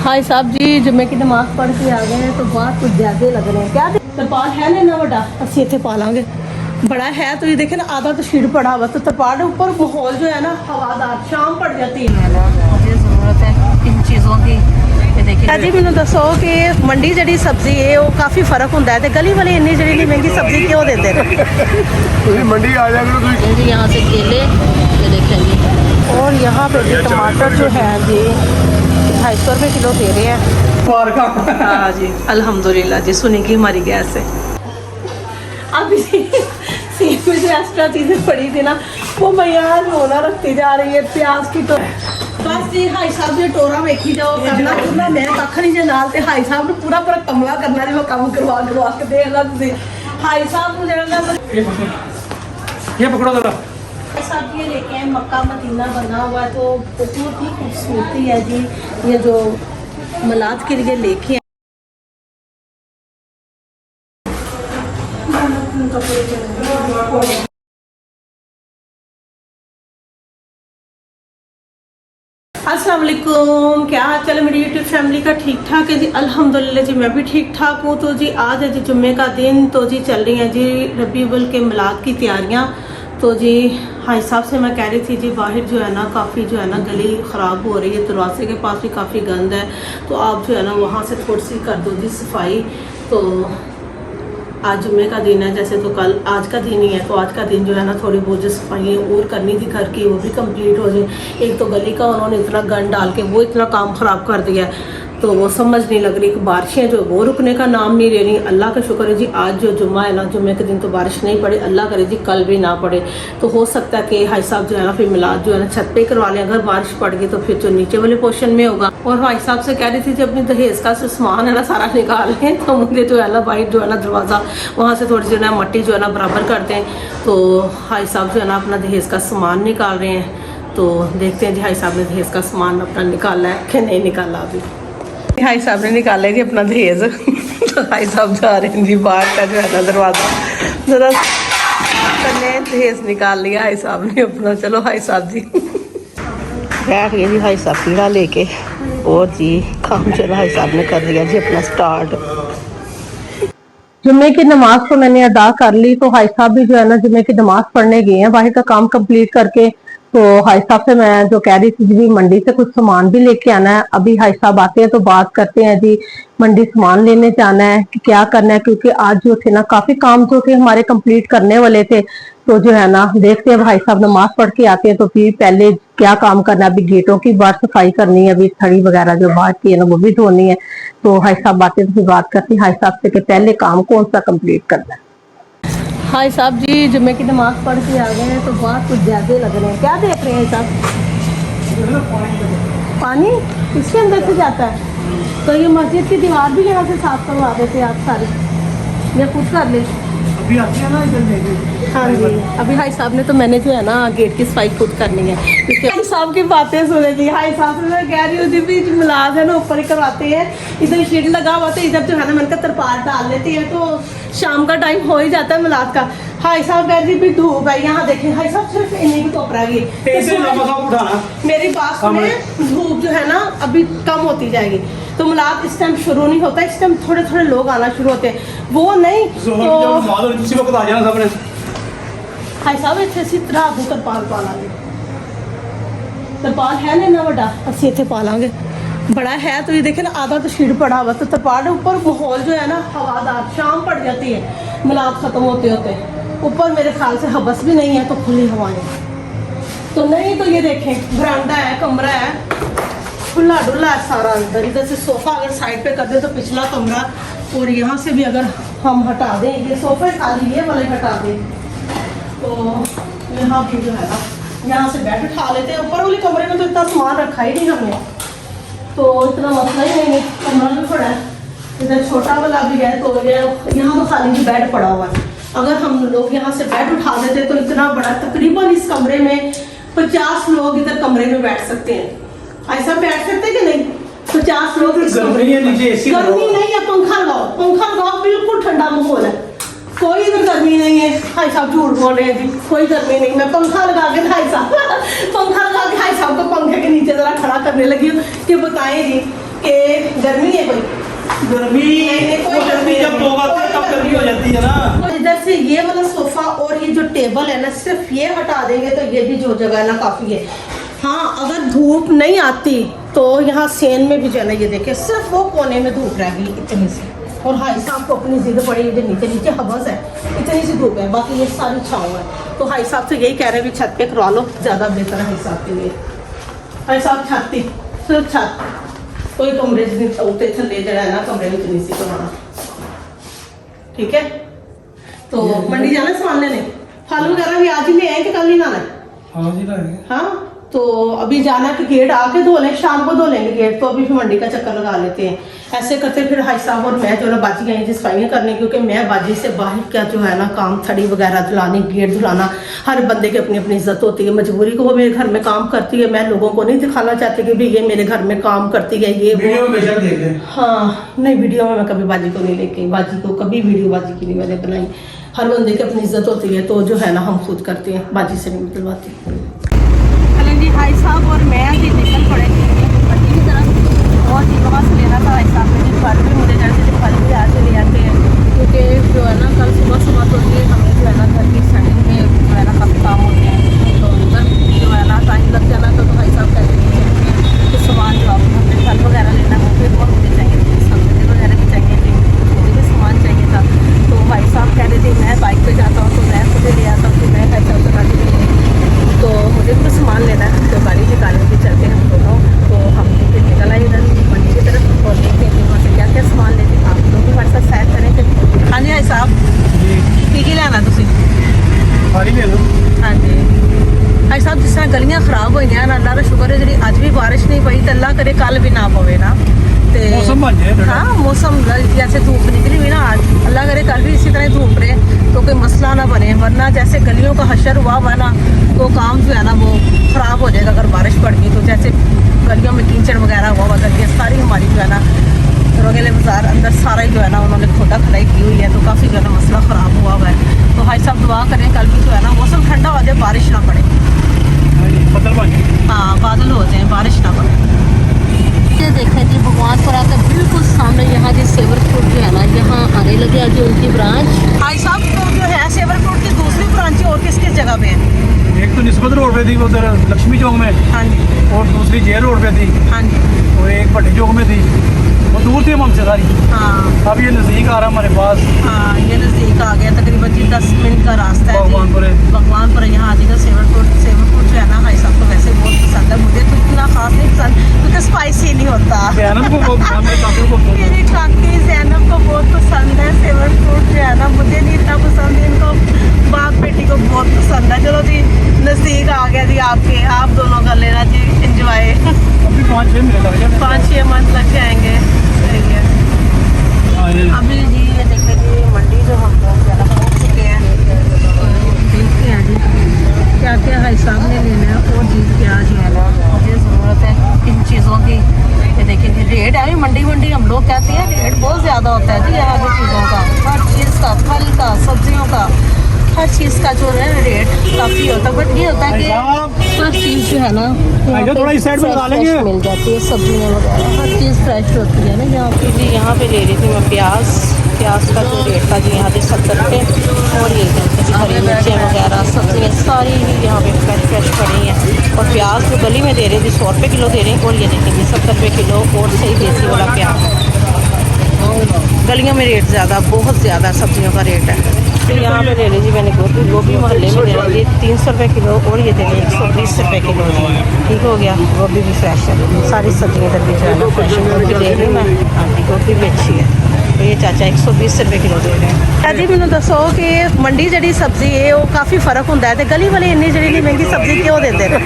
हाय साहब जी, जुम्मे की नमाज पढ़ के आ गए हैं तो बहुत कुछ ज़्यादा लग रहे हैं। क्या तरपाल है लेना बड़ा असि इतने पा लाँगे बड़ा है तो ये देखे ना आधा तो शीट पड़ा हुआ तो तरपाल ऊपर माहौल जो है ना हवादार शाम पड़ जाती है। मुझे ज़रूरत है इन चीज़ों की। जी मैंने दसो कि मंडी जी सब्जी है वो काफ़ी फर्क होता है तो गली वाले इन्नी जी महंगी सब्जी क्यों देते हैं? मंडी आ जाएगा जी यहाँ से केले ये देखेंगे और यहाँ पे जी टमाटर जो है जी 250 रुपये किलो दे रहे हैं। हाँ जी अल्हम्दुलिल्लाह जी सुनेगी हमारी गैस है। अब सीट में जो एक्स्ट्रा चीज़ें पड़ी थी ना वो भैया रोना रखती जा रही है प्याज की तो बस जी हाई साहब जो टोरा वेखी जाओ करना पूरा मैं कख नहीं जे नाल ते हाई साहब ने पूरा पूरा कमला करना जी वो काम करवा करवा के देख ला तुसी हाई साहब को जरा ये पकड़ो जरा साहब ये लेके आए मक्का मदीना बना हुआ है तो बहुत ही खूबसूरती है जी। ये जो मलाद के लिए लेके अस्सलाम वालेकुम, क्या हाल चाल है मेरी यूट्यूब फैमिली का? ठीक ठाक है जी अल्हम्दुलिल्लाह जी, मैं भी ठीक ठाक हूँ। तो जी आज है जी जुम्मे का दिन तो जी चल रही हैं जी रबी अव्वल के मिलाद की तैयारियाँ। तो जी हाई साहब से मैं कह रही थी जी बाहर जो है ना काफ़ी जो है ना गली ख़राब हो रही है, दरवाजे के पास भी काफ़ी गंद है तो आप जो है ना वहाँ से थोड़ी सी कर दो जी सफाई। तो आज जुम्मे का दिन है जैसे तो कल आज का दिन ही है तो आज का दिन जो है ना थोड़ी बहुत जो सफाई और करनी थी घर की वो भी कंप्लीट हो जाए। एक तो गली का उन्होंने इतना गंद डाल के वो इतना काम ख़राब कर दिया तो वो समझ नहीं लग रही कि बारिशें जो वो रुकने का नाम नहीं ले रही। अल्लाह का शुक्र है जी आज जो जुम्मा है ना जुम्मे के दिन तो बारिश नहीं पड़े, अल्लाह करे जी कल भी ना पड़े। तो हो सकता है कि हाई साहब जो है ना फिर मिलाद जो है ना छत पे करवा लें, अगर बारिश पड़ गई तो फिर जो नीचे वाले पोर्शन में होगा। और हाई साहब से कह रही थी जब अपनी दहेज का सामान है ना सारा निकाल लें तो मुझे जो है ना बाहर जो है ना दरवाज़ा वहाँ से थोड़ी सी ना मट्टी जो है ना बराबर कर दें। तो हाई साहब जो है ना अपना दहेज का सामान निकाल रहे हैं तो देखते हैं जी हाई साहब ने दहेज का सामान अपना निकाला है कि नहीं निकाला। अभी हाई साहब ने निकाला है जी अपना दहेज तो हाई साहब जा रहे हैं जी बाहर का जो है ना दरवाज़ा जरा करने दहेज निकाल लिया हाई साहब ने अपना। चलो हाई साहब जी बैठ गए जी हाई साहब पीड़ा लेके और जी काम चलो हाई साहब ने कर दिया जी अपना स्टार्ट। जुम्मे की नमाज तो मैंने अदा कर ली तो हाई साहब भी जो है ना जुम्मे की नमाज पढ़ने गए हैं बाहर का काम कंप्लीट करके। तो हाई साहब से मैं जो कह रही थी जी मंडी से कुछ सामान भी लेके आना है। अभी हाई साहब आते हैं तो बात करते हैं जी मंडी सामान लेने जाना है कि क्या करना है क्योंकि आज जो थे ना काफी काम जो थे हमारे कंप्लीट करने वाले थे। तो जो है ना देखते हैं भाई साहब नमाज पढ़ के आते हैं तो फिर पहले क्या काम करना है। अभी गेटों की बाहर सफाई करनी है, अभी थड़ी वगैरह जो बाहर की है ना वो भी धोनी है। तो हाई साहब आते तो फिर बात करते हैं हाई साहब से कि पहले काम कौन सा कंप्लीट करना है। हाई साहब जी जुम्मे की नमाज पढ़ के आ गए हैं तो बहुत कुछ ज़्यादा लग रहे हैं। क्या देख रहे हैं साहब? पानी इसके अंदर से जाता है तो ये मस्जिद की दीवार भी यहाँ से साफ करवा देते आप सारे या खुद कर ले। अभी आती है ना इधर। हाँ जी अभी हाई साहब ने तो मैंने जो है ना गेट की सफाई खुद करनी है क्योंकि हाई साहब की बातें सुने थी। हाई साहब से मैं कह रही हूँ थी मिलाद है ना ऊपर ही करवाते हैं, इधर शीट लगा हुआ तो इधर जो है ना मैंने तरपाल डाल लेती है तो शाम का टाइम हो ही जाता है मिलाद का। हाई साहब कह रही भी धूप है यहाँ देखें हाई साहब सिर्फ इन्हीं की धूप रह गई। मेरी बात सुने धूप जो है ना अभी कम होती जाएगी तो मिलाद इस टाइम शुरू नहीं होता, इस टाइम थोड़े थोड़े लोग आना शुरू होते हैं वो नहीं तो हाई साहब इतने इसी तरह आपको तरपाल पा लांगे। तरपाल है लेना बड़ा असि इतने पा लांगे बड़ा है तो ये देखे ना आधा तो शीट पड़ा हुआ तो तरपाल ऊपर माहौल जो है ना हवादार शाम पड़ जाती है मिलाद खत्म होते होते। ऊपर मेरे ख्याल से हबस भी नहीं है तो खुली हवाएं तो नहीं तो ये देखें बरामदा है कमरा है खुला डुला है सारा अंदर। इधर से सोफा अगर साइड पे कर दे तो पिछला कमरा और यहाँ से भी अगर हम हटा दें ये सोफे खाली ये वाले हटा दें तो यहाँ भी जो है ना यहाँ से बेड उठा लेते हैं। ऊपर वाले कमरे में तो इतना सामान रखा ही नहीं हमने तो इतना मसला ही नहीं है। कमरा भी पड़ा है इधर छोटा वाला भी है तो यहाँ तो खाली भी बेड पड़ा हुआ है। अगर हम लोग यहाँ से बेड उठा देते तो इतना बड़ा तकरीबन इस कमरे में 50 लोग इधर कमरे में बैठ सकते हैं। ऐसा बैठ सकते कि नहीं? 50 लोग गर्मी नहीं है, पंखा लगाओ बिल्कुल ठंडा माहौल है, कोई इधर गर्मी नहीं है। भाई साहब झूठ बोल रहे हैं जी, कोई गर्मी नहीं। मैं पंखा लगा के भाई साहब को पंखे के नीचे जरा खड़ा करने लगी हूँ कि बताएं जी कि गर्मी है कोई? गर्मी कोई गर्मी जब होगा तब गर्मी हो जाती है ना। तो इधर से ये वाला सोफा और ये जो टेबल है ना, सिर्फ ये हटा देंगे तो ये भी जो जगह है ना काफ़ी है। हाँ, अगर धूप नहीं आती तो यहाँ सेन में भी जो है ना, ये देखिए सिर्फ वो कोने में धूप रह गई इतनी सी। और हाई साहब को अपनी जिद पड़ी, इधर नीचे नीचे हवस है, इतनी सी धूप है, बाकी ये सारी छाँव है। तो हाई साहब से यही कह रहे हैं भी छत पे करवा लो, ज़्यादा बेहतर है हाई साहब के लिए। हाई साहब छाती सिर्फ छत, कोई कमरे उते थले जरा है ना, कमरे में नहीं सी करवाना। ठीक है, तो मंडी जाना सामान लेने, फल वगैरह भी आज ही ले आए कि कल ही लाना है? हाँ जी लाएंगे। हाँ, तो अभी जाना कि गेट आके धो लें, शाम को धो लेंगे गेट, तो अभी फिर मंडी का चक्कर लगा लेते हैं। ऐसे करते फिर हाई साहब और मैं जो ना बाजी गए जी सफाइयाँ करने, क्योंकि मैं बाजी से बाहर का जो है ना काम, थड़ी वगैरह धुलानी, गेट धुलाना, हर बंदे की अपनी अपनी इज्जत होती है, मजबूरी को वो मेरे घर में काम करती है। मैं लोगों को नहीं दिखाना चाहती कि भाई ये मेरे घर में काम करती है, ये वीडियो में बेशक देख लें। हाँ, नहीं वीडियो में मैं कभी बाजी को नहीं लेके, बाजी को कभी वीडियो बाजी की नहीं मैंने बनाई। हर बंदे की अपनी इज्जत होती है, तो जो है ना हम खुद करते हैं, बाजी से नहीं निकलवाती। चलें जी, हाई साहब और मैं जी निकल पड़े मंडी की तरफ, और जी वहाँ से लेना था हाई साहब ने जी फल भी, मुझे जैसे फल भी आज ले आते हैं, क्योंकि जो है ना कल सुबह सुबह तो ये हमें जो है ना घर की सेटिंग में जो है ना काफ़ी काम होते हैं, तो उधर जो है ना टाइम लग जाना, तो भाई साहब कहते हैं कुछ सामान जो आप हमें फल वगैरह लेना हो फिर और मुझे चाहिए थे, सब्जी वगैरह भी चाहिए थी, मुझे भी सामान चाहिए था। तो भाई साहब कह रहे थे मैं बाइक पे जाता हूँ, तो मैं खुद ले आता हूँ, तो मैं कहता हूँ गाड़ी पे लेंगे, तो मुझे भी सामान लेना है, तो गाड़ी निकालने के चलते हम दोनों, तो हम फिर निकल आए इधर मंडी की तरफ, और देखते हैं वहाँ से क्या क्या सामान लेते हैं। आप लोग हमारे साथ सैर करें थे। हाँ जी भाई साहब, की लेना तुम? सारी ले लो। हाँ जी भाई साहब, जिस तरह गलियां खराब हुई हैं, अल्लाह का शुक्र है जी अज भी बारिश नहीं पई, तो अल्लाह करे कल भी ना पवे ना, ते मौसम बन जाए थोड़ा। हाँ, मौसम जैसे धूप निकली हुई ना आज, अल्लाह करे कल भी इसी तरह धूप रहे, तो कोई मसला ना बने, वरना जैसे गलियों का हशर हुआ हुआ ना, तो काम जो है ना वो ख़राब हो जाएगा अगर बारिश पड़ गई। तो जैसे गलियों में कीचड़ वगैरह हुआ हुआ, गलियाँ सारी हमारी जो है ना, रोगेले बाजार अंदर सारा ही जो है ना उन्होंने खोदा खदाई की हुई है, तो काफ़ी जो है ना मसला ख़राब हुआ हुआ है। तो भाई साहब दुआ करें कल भी जो है ना मौसम ठंडा हो जाए, बारिश ना पड़े। बदल बन जाए। हाँ, बादल हो जाए, बारिश ना पड़े। ये देखें जी भगवानपुरा के बिल्कुल सामने यहाँ जी सेवर फ्रूट जो है ना, यहाँ आने लगे आज उनकी ब्रांच। भाई साहब तो जो है सेवर फ्रूट की दूसरी ब्रांच और किस किस जगह पे है? एक तो निस्बत रोड पे थी, वो उधर लक्ष्मी चौक में, हाँ जी, और दूसरी जेल रोड पे थी, हाँ जी, और एक भट्टी चौक में थी, वो दूर थी हमसे सारी। हाँ अब ये नज़दीक आ रहा हमारे पास। हाँ, ये नज़दीक आ गया, तकरीबन जी 10 मिनट का रास्ता है जी। भगवानपुर यहाँ आ जाएगा। सेवर फ्रूट जो है ना भाई साहब को वैसे बहुत पसंद है, मुझे तो इतना खास नहीं पसंद क्योंकि स्पाइसी नहीं होता। जैनब को मेरे काके को मेरी काकी जैनब को बहुत पसंद है सेवर फ्रूट जो है ना, मुझे नहीं इतना पसंद है, इनको बाप बेटी को बहुत पसंद है। चलो जी नज़दीक आ गया जी आपके, आप दोनों का लेना जी इंजॉय। अभी 5-6 मिनट लग जाएंगे। 5-6 मंथ लग जाएंगे। सही है। अभी जी ये देखें जी मंडी जो हम लोग ज़्यादा पहुँच चुके हैं, देखते हैं जी क्या क्या है साहब ने लेना है, और चीज़ क्या जो है ना मुझे ज़रूरत है इन चीज़ों की। ये देखिए जी रेट है, मंडी हम लोग कहते हैं, रेट बहुत ज़्यादा होता है जी यहाँ की चीज़ों का, हर चीज़ का, फल का, सब्जियों का, हर चीज़ का जो है रेट काफ़ी होता है। बट ये होता है कि हर चीज़ जो है ना थोड़ा इस साइड में लगा लेंगे, मिल जाती है, सब्जियाँ वगैरह हर चीज़ फ्रेश होती है ना यहाँ पे जी। यहाँ पे ले रही थी मैं प्याज का जो रेट था जी यहाँ पे 70 रुपये, और ये देखिए हरी मिर्चें वगैरह सब्जियाँ सारी ही यहाँ पे फ्रेश पड़ी हैं। और प्याज जो गली में दे रही थी 100 रुपये किलो दे रही, और ये देखिए 70 रुपये किलो, और सही देसी वाला प्याज। गलियों में रेट ज़्यादा, बहुत ज़्यादा सब्जियों का रेट है। तो यहाँ पे ले लीजिए मैंने गोभी मोहल्ले में दे रही थी 300 रुपये किलो, और ये दे रही 120 रुपये किलो जी। ठीक हो गया, गोभी भी फ्रेश है, सारी सब्जियाँ इधर भी जो है ना फ्रेश है। गोभी ले रही मैं, आंटी गोभी भी अच्छी है। तो ये चाचा 120 रुपये किलो दे रहे हैं। जी मैंने दसो कि मंडी जी सब्जी है वो काफ़ी फर्क होता है, तो गली वाले इन्नी जी महंगी सब्जी क्यों देते हैं?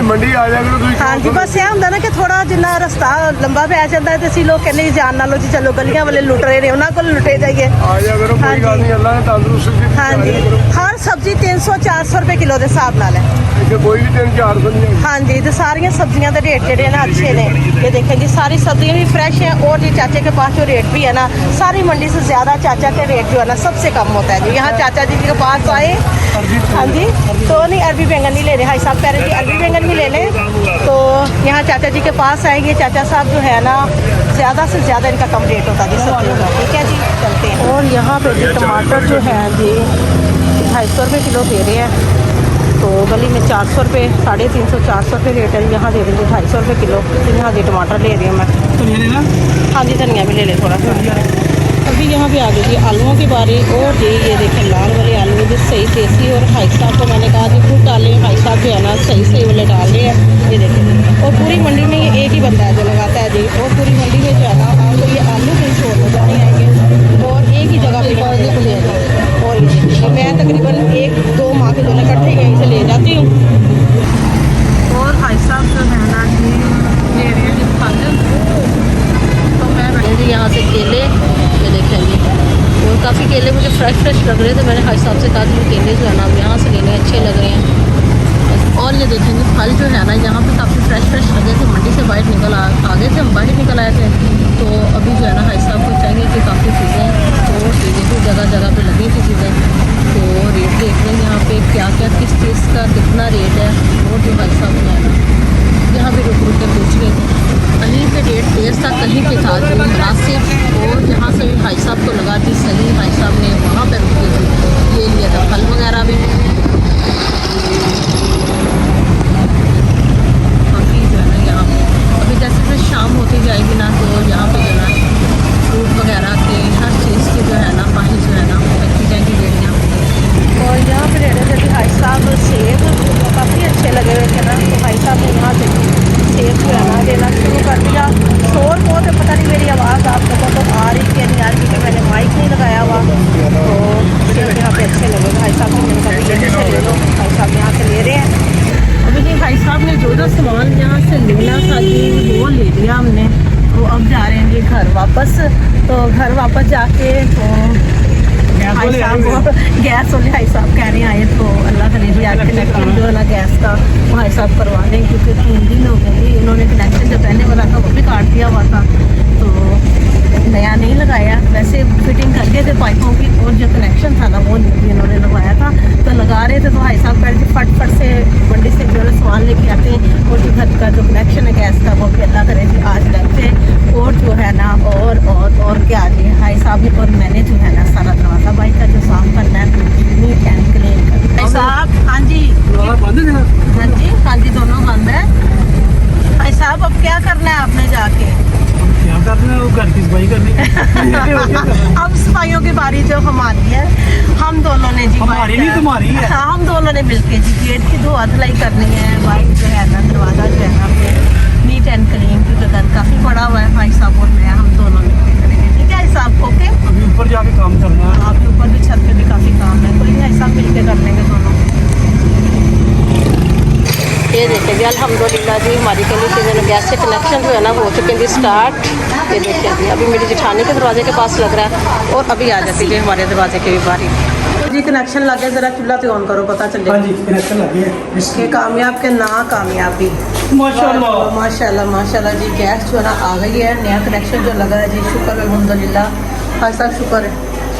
मंडी आ जाएगा। हाँ जी, बस यह होंगे ना कि थोड़ा जिन्ना रस्ता लंबा पै जाता है, तो असं लोग कहने जान नालों जी चलो गलियां वाले लुट रहे हैं, उन्होंने को लुटे जाइए। हाँ जी, हर सब्जी 300-400 रुपये किलो के हिसाब नाल है। कोई भी 300-400 नहीं। हाँ जी, तो सारिया सब्जियों के रेट जोड़े ना अच्छे ने। ये देखें जी सारी सब्जियाँ भी फ्रेश हैं, और जी चाचा के पास जो रेट भी है ना, सारी मंडी से ज़्यादा चाचा के रेट जो है ना सबसे कम होता है जी। यहाँ चाचा जी के पास आए, हाँ जी, तो नहीं अरबी बैंगन नहीं ले रहे, भाई साहब कह रहे जी अरबी बैंगन भी ले लें, तो यहाँ चाचा जी के पास आएंगे। चाचा साहब जो है ना ज़्यादा से ज़्यादा इनका कम रेट होता है जी सब्जियों का। ठीक है जी, चलते हैं। और यहाँ पे जी टमाटर जो है जी 250 रुपये किलो दे रहे हैं। तो गली में 400 रुपये, 350 400 रुपये रेट है। यहाँ दे देंगे 250 रुपये किलो। तो यहाँ जी टमाटर ले रही हूँ मैं। धनिया लेना? हाँ जी, धनिया भी ले लें थोड़ा सा। अभी यहाँ पे आ गई जी आलूओं की बारी। और जी ये देखें लाल वाले आलू जो सही देसी। और भाई साहब को मैंने कहा कि खुद डालें, भाई साहब जो है ना सही वाले डाल रहे हैं। ये देखें। और पूरी मंडी में ये एक ही बंदा है जो लगाता है जी। और पूरी मंडी में जो है ना आपको ये आलू कहीं शोर हो जाने आएंगे और एक ही जगह पर खुले हैं। और ये देखिए मैं तकरीबन 1-2 माह के दोनों इकट्ठे यहीं से ले जाती हूँ। और भाई साहब जो है ना जी ले रहे हैं फल। तो मैं जी यहाँ से केले ये देखेंगे, और काफ़ी केले मुझे फ्रेश लग रहे थे। मैंने भाई साहब से कहा कि केले जो है ना यहाँ से लेने अच्छे लग रहे हैं। और ये देखेंगे फल जो है ना यहाँ पे काफ़ी फ्रेश लगे थे। मंडी से बाहर निकल आ गए थे, हम बाहर निकल आए थे। तो अभी जो है ना भाई साहब को चाहिए कि काफ़ी चीज़ें तो देखिए जगह पे लगी थी चीज़ें। तो रेट देख रहे हैं यहाँ पे क्या किस चीज़ का कितना रेट है। और जो भाई साहब जो है ना यहाँ पे रुक के पूछ रहे थे। कहीं पे रेट तेज़ था, कहीं पे था जो मुनासिब। और जहाँ से भी भाई साहब को लगा थी सही, भाई साहब ने वहाँ पे रुक के ये लिया था फल वगैरह भी। काफ़ी जो है ना यहाँ पे अभी जैसे फिर शाम होती जाएगी ना तो यहाँ पे जो है ना फ्रूट वगैरह के हर चीज़ की जो है ना बाहर जो है ना रखी जाएगी रेडियाँ। और यहाँ पे रेट थे भाई साहब सेब काफ़ी अच्छे लगे हुए थे ना। तो भाई साहब ने यहाँ से सेब जो है ना देना शुरू कर दिया। शोर बहुत है, पता नहीं मेरी आवाज़ आप लोगों को आ रही कि नहीं आ रही, क्योंकि मैंने माइक नहीं लगाया हुआ। तो सेब यहाँ पे अच्छे लगे भाई साहब ने कहा यहीं से ले लो। भाई साहब यहाँ से ले रहे हैं। अभी जी भाई साहब ने जो सामान यहाँ से लेना था जी वो ले लिया हमने। तो अब जा रहे हैं जी घर वापस। तो घर वापस जाके तो भाई साहब गैस वाले भाई साहब कह रहे आए तो अल्लाह करे जी आज कनेक्शन जो है ना गैस का भाई साहब करवा दें, क्योंकि 3 दिन हो गए जी इन्होंने कनेक्शन जो पहले वाला था वो भी काट दिया हुआ था। तो नया नहीं लगाया, वैसे फिटिंग कर दिए थे पाइपों की। और जो कनेक्शन था ना वो भी इन्होंने लगवाया था। तो लगा रहे थे तो भाई साहब कह रहे थे फट से मंडी से जो है सामान लेके आते हैं। और जो घर का जो कनेक्शन है गैस का वो भी अल्लाह करे जी आज लगते हैं। और जो है ना और क्या जी भाई साहब और मैंने जो है ना सारा दरवाज़ा भाई का जो साफ करना है नीट एंड क्लीन करना। भाई साहब हाँ जी हाँ जी दोनों बंद है। भाई साहब अब क्या करना है आपने जाके? क्या करना है? वो घर की सफाई करनी है। अब सफाइयों की बारी जो हमारी है, हम दोनों ने जी हमारी नहीं तुम्हारी है। हाँ हम दोनों ने मिलके जी गेट की धोआ धुलाई करनी है। बाइक जो है ना दरवाज़ा जो है ना नीट एंड क्लीन, क्योंकि घर काफ़ी बड़ा हुआ है। भाई साहब और मैं हम दोनों मिलके करेंगे। ठीक है भाई साहब? ओके। अभी ऊपर जाके काम करना है। आपके ऊपर भी छत पे भी काफ़ी काम है। कोई नहीं ऐसा मिल के कर लेंगे दोनों। ये देखिए जी अल्हम्दुलिल्लाह जी हमारी गली से जो गैस से कनेक्शन जो है ना वो हो चुके हैं जी स्टार्ट। ये देखिए जी अभी मेरी जेठानी के दरवाजे के पास लग रहा है और अभी आ जाती है हमारे दरवाजे की भी बारी। जी कनेक्शन लगे, ज़रा चूल्हा पे ऑन करो पता चले। हाँ जी कनेक्शन लगे है इसके कामयाब के ना कामयाबी। माशाल्लाह माशाल्लाह जी गैस जो है ना आ गई है। नया कनेक्शन जो लगा है जी शुक्र है अल्हम्दुलिल्लाह। भाई साहब शुक्र है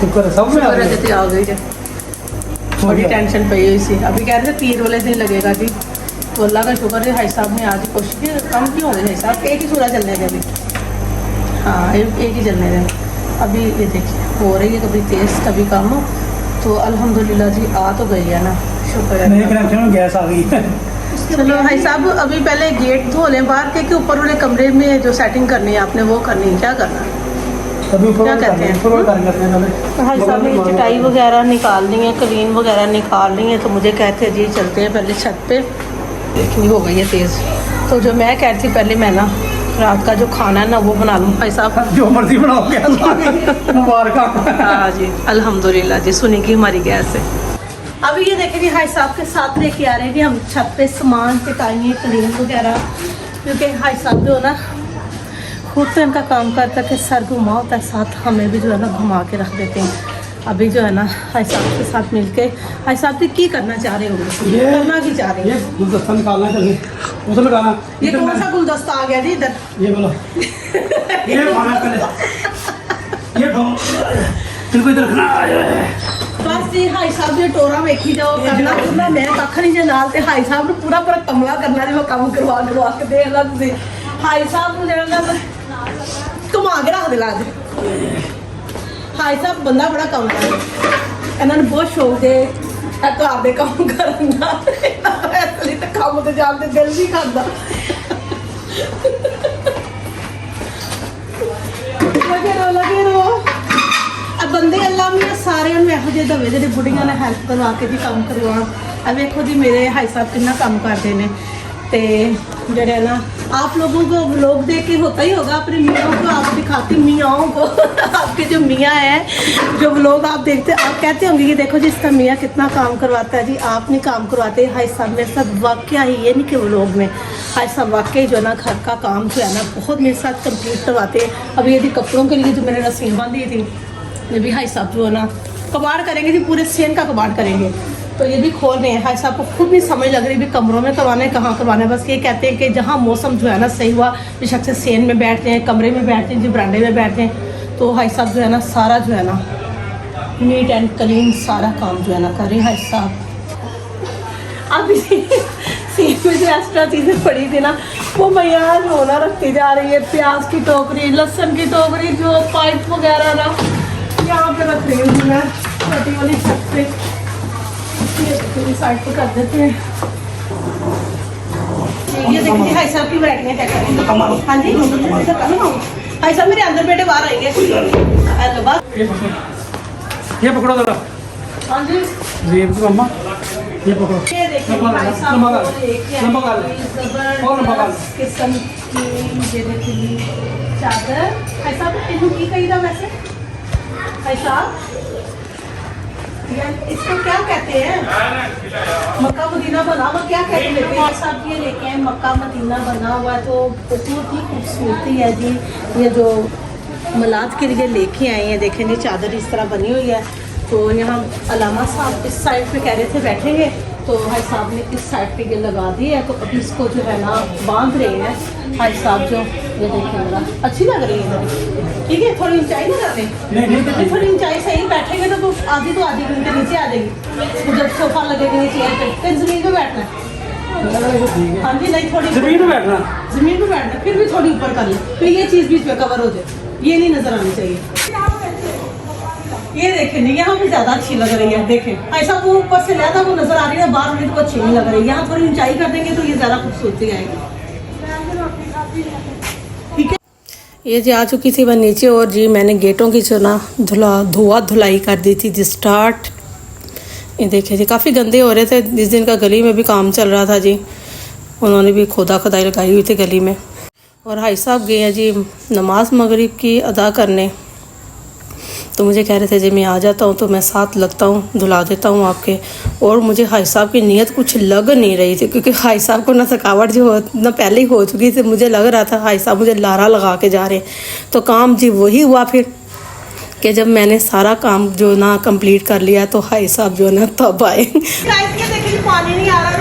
शुक्र है सब में आ शुक्र है गया। कि आ गई जी। बड़ी टेंशन पई हुई सी। अभी कह रहे थे पीर वाले दिन लगेगा जी। तो अल्लाह का शुक्र है भाई साहब ने आज कोशिश की। कम क्यों हो गए भाई साहब? एक ही सूरज चलने दें अभी। हाँ एक ही चलने दें अभी। ये देखिए हो रही है कभी तेज़ कभी कम। तो अल्हम्दुलिल्लाह जी आ तो गई है ना, शुक्र है। नए कनेक्शन में गैस आ गई है। चलो भाई साहब अभी पहले गेट धो लें बाहर के ऊपर वाले कमरे में जो सेटिंग करनी है आपने वो करनी है। क्या करना है? अभी ऊपर क्या वाला कहते हैं? ऊपर वाला कर लेते हैं पहले। भाई साहब ने चटाई वगैरह निकालनी है, कलीन वगैरह निकालनी है। तो मुझे कहते हैं जी चलते हैं पहले छत पे। देखनी हो गई है तेज़। तो जो मैं कह रही थी पहले मैं ना रात का जो खाना है ना वो बना लूँ भाई साहब। जो मर्जी बनाओ गैस मुबारक। हाँ जी अल्हम्दुलिल्लाह जी सुनी की हमारी गैस है। अभी ये देखें जी भाई साहब के साथ लेके आ रहे हैं कि हम छत पे सामान टिकाएंगे कलीन वगैरह, क्योंकि भाई साहब जो है ना खुद तो इनका काम करता है कि सर घुमा होता है, साथ हमें भी जो है ना घुमा के रख देते हैं। अभी जो है ना भाई साहब के साथ मिलके भाई साहब की करना चाह रहे होंगे, ये करना की चाह रहे ये हैं? गुलदस्ता निकालना चाहिए उसे लगाना। ये कौन सा गुलदस्ता आ गया जी इधर? ये बोलो ये खाना पहले ये दो इनको इधर रखना। बस जी हाई साहब ने टोरा वेखी जाओ करना करना मैं कख नहीं जे नाल ते हाई साहब ने पूरा पूरा कमला करना जे मैं काम करवा करवा के देख ला तुसीं हाई साहब ने जेड़ा ना घुमा के रख दे ला हाई साहब बंदा बड़ा काम करदा इन्हां नूं बहुत शौक जे घर दे काम करन दा असली ते काम ते जाण ते दिल नहीं करदा लगे रहो अब बंदे अल्लाह भी सारे ਇਹੋ ਜਿਹੇ ਦਵੇ ਜਿਹੜੇ ਬੁੱਢੀਆਂ ਨੇ ਹੈਲਪ ਕਰਵਾ ਕੇ ਜੀ ਕੰਮ ਕਰਵਾਉਣ ਆ ਵੇਖੋ ਜੀ ਮੇਰੇ ਹਾਈ ਸਾਹਿਬ कितना काम करते हैं ते जड़े ना आप लोगों को व्लॉग देख के होता ही होगा अपने मियाँ को आप दिखाते मियाँओं को आपके जो मियाँ है जो व्लॉग आप देखते आप कहते होंगे कि देखो जी इसका मियाँ कितना काम करवाता है जी आप नहीं काम करवाते हाई साहब मेरे साथ वाकया ही ये नहीं कि व्लॉग में हाई साहब वाकई जो है ना घर का काम जो है ना बहुत मेरे साथ कंप्लीट करवाते हैं अभी यदि कपड़ों के लिए जो मैंने रस्सियाँ बांधी थी ये भी हाई साहब जो है ना कबाड़ करेंगे जी पूरे सेन का कबाड़ करेंगे तो ये भी खोल रहे हैं हाई साहब को खुद भी समझ लग रही है कमरों में करवाना है कहाँ करवाना है बस ये कहते हैं कि जहाँ मौसम जो है ना सही हुआ बेशक से सेन में बैठते हैं कमरे में बैठते हैं जी बरांडे में बैठते हैं तो हाई साहब जो है ना सारा जो है ना नीट एंड क्लीन सारा काम जो है ना कर रहे हैं हाई साहब अब सेन में जो एक्स्ट्रा चीज़ें पड़ी थी ना वो मैं यहाँ रोना रखती जा रही है प्याज की टोकरी लहसुन की टोकरी जो पाइप वगैरह ना यहाँ पे रख रही हूँ मैं छोटी वाली छत पे पूरी साइड पे कर देते हैं ये देखिए हाई साहब की बैठने क्या करेंगे हाँ जी हाई साहब मेरे अंदर बैठे बाहर आएंगे हेलो बात ये पकड़ो जरा हाँ जी ये मम्मा ये पकड़ो ये देखिए भाई साहब किस्म की ये देखिए चादर भाई साहब इनको की कही था वैसे भाई साहब इसको क्या कहते हैं मक्का मदीना बना हुआ क्या कहते हैं भाई साहब ये लेके हैं मक्का मदीना बना हुआ है तो बहुत ही खूबसूरती है जी ये जो मलाद के लिए लेके आए हैं देखें जी चादर इस तरह बनी हुई है तो यहाँ अलामा साहब इस साइड पे कह रहे थे बैठेंगे तो भाई साहब ने इस साइड पे ये लगा दी है तो अभी इसको जो है ना बांध रहे हैं भाई साहब जो ये देखें जरा अच्छी लग रही है ठीक है थोड़ी ऊंचाई ना करते नहीं थोड़ी ऊंचाई सही बैठेंगे तो आधी घंटे नीचे आ जाएगी तो जब सोफा लगेगा चेयर पे फिर जमीन पे बैठना है हाँ जी नहीं थोड़ी जमीन पे बैठना फिर भी थोड़ी ऊपर कर ले फिर ये चीज़ बीच में कवर हो जाए ये नहीं नजर आनी चाहिए ये देखें नहीं यहाँ पे ज़्यादा अच्छी लग रही है देखें ऐसा वो ऊपर से ज़्यादा वो नजर आ रही है बाहर में तो अच्छी नहीं लग रही यहाँ थोड़ी ऊंचाई कर देंगे तो ये ज़्यादा खूबसूरती आएगी ठीक है ये जी आ चुकी थी मैं नीचे और जी मैंने गेटों की जो ना धुलाई कर दी थी जी स्टार्ट ये देखिए जी काफ़ी गंदे हो रहे थे जिस दिन का गली में भी काम चल रहा था जी उन्होंने भी खुदाई लगाई हुई थी गली में और भाई साहब गए हैं जी नमाज मगरिब की अदा करने तो मुझे कह रहे थे जी मैं आ जाता हूँ तो मैं साथ लगता हूँ धुला देता हूँ आपके और मुझे हाई साहब की नीयत कुछ लग नहीं रही थी क्योंकि हाई साहब को ना थकावट जो ना पहले ही हो चुकी थी मुझे लग रहा था हाई साहब मुझे लारा लगा के जा रहे हैं तो काम जी वही हुआ फिर कि जब मैंने सारा काम जो ना कंप्लीट कर लिया तो हाई साहब जो ना तब आए पानी नहीं आ रहा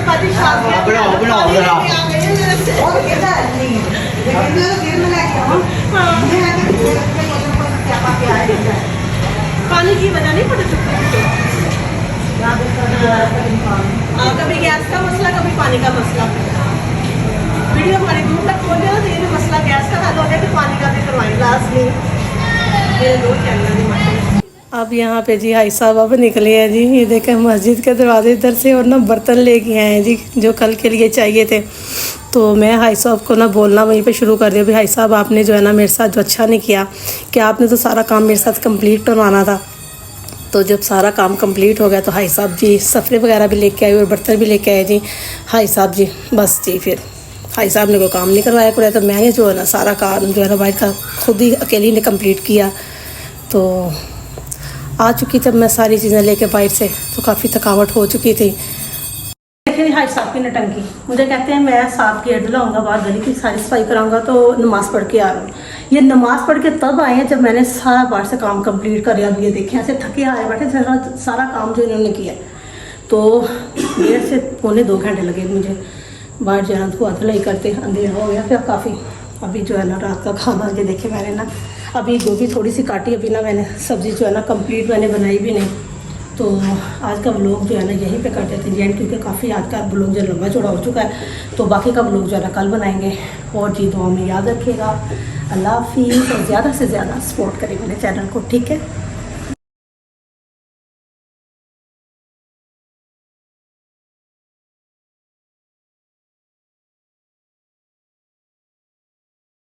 पानी की वजह नहीं पड़ चुकी कभी गैस का मसला कभी पानी का मसला वीडियो हमारी दूर तक खोल तो ये मसला गैस का हल हो गया तो पानी का भी करवाएंगे लास्ट में मेरे दो चैनल अब यहाँ पे जी हाई साहब अब निकले हैं जी ये देखें मस्जिद के दरवाजे इधर से और ना बर्तन लेके आए हैं जी जो कल के लिए चाहिए थे तो मैं हाई साहब को ना बोलना वहीं पे शुरू कर दिया भाई हाई साहब आपने जो है ना मेरे साथ जो अच्छा नहीं किया कि आपने तो सारा काम मेरे साथ कंप्लीट करवाना था तो जब सारा काम कंप्लीट हो गया तो हाई साहब जी सफ़रे वगैरह भी लेके आए और बर्तन भी लेके आए जी हाई साहब जी बस जी फिर हाई साहब ने कोई काम नहीं करवाया कोई तो मैंने जो है ना सारा काम जो है ना बाइक का खुद ही अकेली ने कंप्लीट किया तो आ चुकी जब मैं सारी चीज़ें लेके बाइक से तो काफ़ी थकावट हो चुकी थी देखिए हाई साहब की नटंकी मुझे कहते हैं मैं 7 गेट लाऊंगा बाहर गली की सारी सफाई कराऊंगा तो नमाज़ पढ़ के आ रहा हूँ ये नमाज़ पढ़ के तब आए हैं जब मैंने सारा बाहर से काम कंप्लीट कर लिया अब ये देखें ऐसे थके आए बैठे सारा काम जो इन्होंने किया तो 1.5 से पौने 2 घंटे लगे मुझे बाहर जाना धुआ धुलाई करते अंधेरा हो गया फिर काफ़ी अभी जो है ना रात का खाना ये देखे मैंने ना अभी गोभी थोड़ी सी काटी अभी ना मैंने सब्ज़ी जो है ना कंप्लीट मैंने बनाई भी नहीं तो आज का व्लॉग जो है ना यहीं पे कर देते हैं एंड, क्योंकि काफ़ी आज का व्लॉग जो लंबा चौड़ा हो चुका है। तो बाकी का व्लॉग जो है ना कल बनाएंगे। और जी दुआ में याद रखिएगा। अल्लाह हाफिज़ और ज़्यादा से ज़्यादा सपोर्ट करें मेरे चैनल को, ठीक है।